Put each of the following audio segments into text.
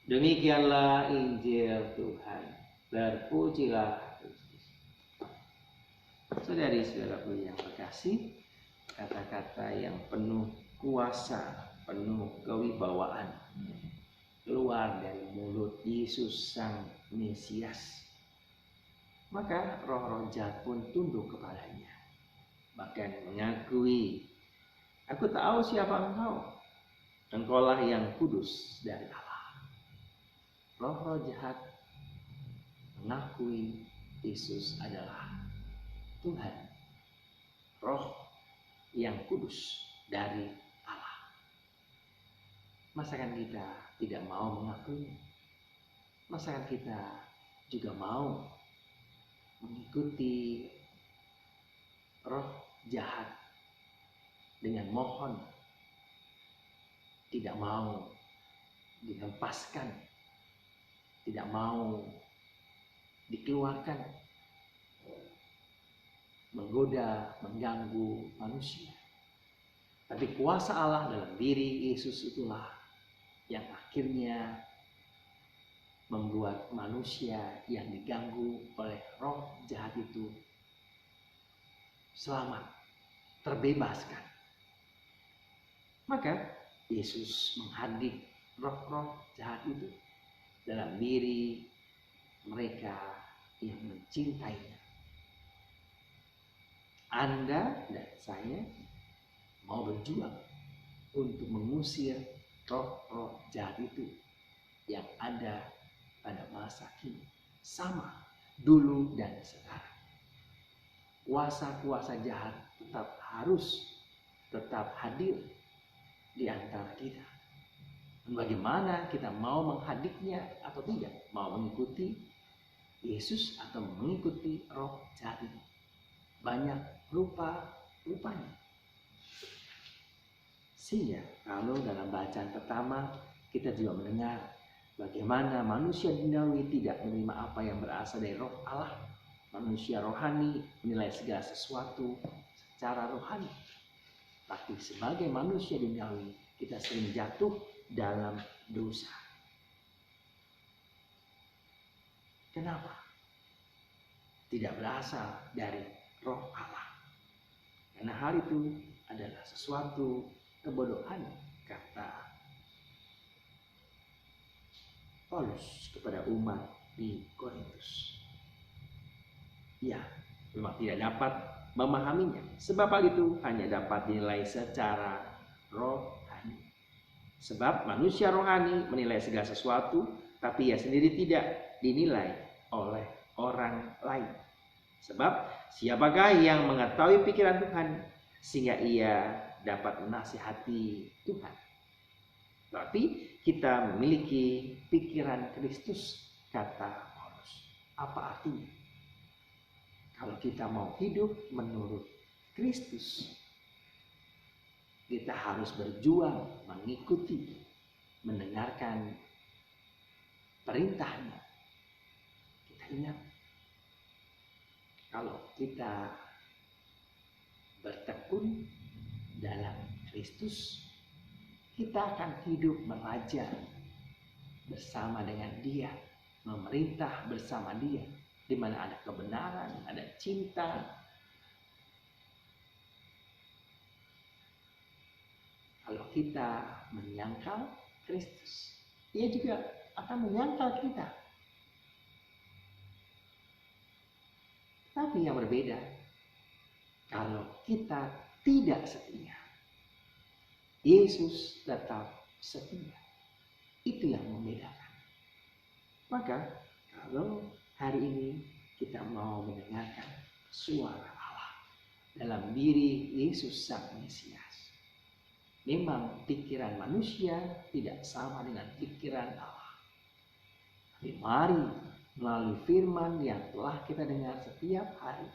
Demikianlah Injil Tuhan. Terpujilah Kristus. Saudari-saudaraku yang terkasih, kata-kata yang penuh kuasa, penuh kewibawaan keluar dari mulut Yesus Sang Mesias. Maka roh-roh jahat pun tunduk kepadanya, bahkan mengakui, "Aku tahu siapa engkau. Engkaulah yang kudus dari Allah." Roh-roh jahat mengakui Yesus adalah Tuhan, Roh yang kudus dari Allah. Masakan kita tidak mau mengakui? Masakan kita juga mau mengikuti roh jahat dengan mohon tidak mau dihempaskan, tidak mau dikeluarkan, menggoda, mengganggu manusia. Tapi kuasa Allah dalam diri Yesus itulah yang akhirnya membuat manusia yang diganggu oleh roh jahat itu selamat, terbebaskan. Maka Yesus menghadik roh-roh jahat itu dalam diri mereka yang mencintainya. Anda dan saya mau berjuang untuk mengusir roh-roh jahat itu yang ada pada masa kini, sama dulu dan sekarang. Kuasa-kuasa jahat tetap hadir di antara kita. Bagaimana kita mau menghadiknya atau tidak? Mau mengikuti Yesus atau mengikuti roh jahat itu? Banyak rupa-rupanya. Sehingga kalau dalam bacaan pertama kita juga mendengar bagaimana manusia duniawi tidak menerima apa yang berasal dari roh Allah. Manusia rohani menilai segala sesuatu secara rohani. Tapi sebagai manusia duniawi kita sering jatuh dalam dosa. Kenapa? Tidak berasal dari roh Allah. Karena hal itu adalah sesuatu kebodohan, kata Paulus kepada umat di Korintus. Ya, memang tidak dapat memahaminya. Sebab hal itu hanya dapat dinilai secara rohani. Sebab manusia rohani menilai segala sesuatu, tapi ia sendiri tidak dinilai oleh orang lain. Sebab siapakah yang mengetahui pikiran Tuhan sehingga ia dapat menasihati Tuhan? Tapi kita memiliki pikiran Kristus, kata Paulus. Apa artinya? Kalau kita mau hidup menurut Kristus, kita harus berjuang mengikuti, mendengarkan perintahnya. Kita ingat, kalau kita bertekun dalam Kristus, kita akan hidup meraja bersama dengan Dia, memerintah bersama Dia, di mana ada kebenaran, ada cinta. Kalau kita menyangkal Kristus, Dia juga akan menyangkal kita. Tapi yang berbeda, kalau kita tidak setia, Yesus tetap setia. Itu yang membedakan. Maka kalau hari ini kita mau mendengarkan suara Allah dalam diri Yesus Sang Mesias, memang pikiran manusia tidak sama dengan pikiran Allah. Tapi mari melalui firman yang telah kita dengar setiap hari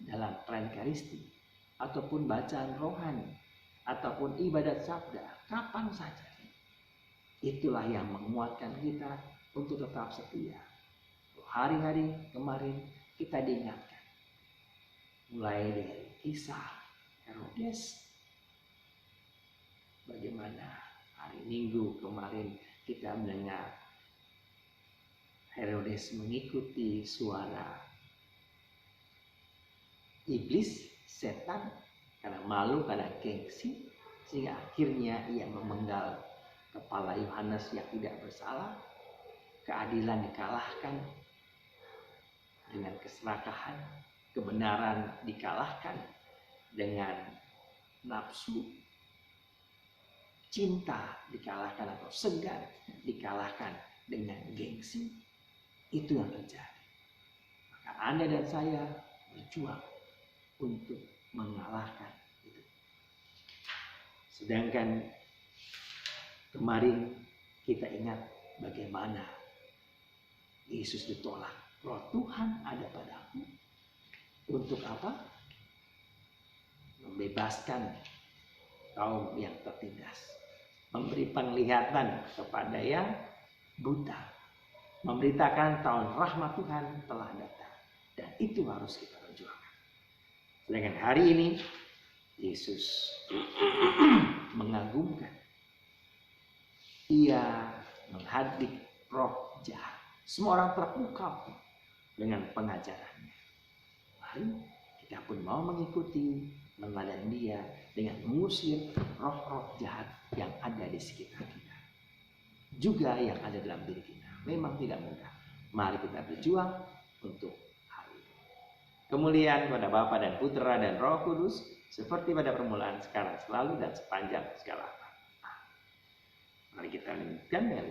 dalam Trenkaristi ataupun bacaan rohani ataupun ibadat sabda, kapan saja, itulah yang menguatkan kita untuk tetap setia. Hari-hari kemarin kita diingatkan, mulai dari kisah Herodes, bagaimana Hari Minggu kemarin kita mendengar Herodes mengikuti suara iblis, setan, karena malu, karena gengsi, sehingga akhirnya ia memenggal kepala Yohanes yang tidak bersalah. Keadilan dikalahkan dengan keserakahan, kebenaran dikalahkan dengan nafsu, cinta dikalahkan atau segan dikalahkan dengan gengsi. Itu yang terjadi. Maka Anda dan saya berjuang untuk mengalahkan itu. Sedangkan kemarin kita ingat bagaimana Yesus ditolak. Roh Tuhan ada padaku. Untuk apa? Membebaskan kaum yang tertindas. Memberi penglihatan kepada yang buta. Memberitakan tahun rahmat Tuhan telah datang. Dan itu harus kita perjuangkan. Sedangkan hari ini Yesus mengagumkan. Ia menghadik roh jahat. Semua orang terpukau dengan pengajarannya. Mari kita pun mau mengikuti, meneladani dia dengan mengusir roh-roh jahat yang ada di sekitar kita. Juga yang ada dalam diri kita. Memang tidak mudah. Mari kita berjuang untuk hal itu. Kemuliaan kepada Bapa dan Putra dan Roh Kudus, seperti pada permulaan, sekarang, selalu, dan sepanjang segala abad. Mari kita lanjutkan dengan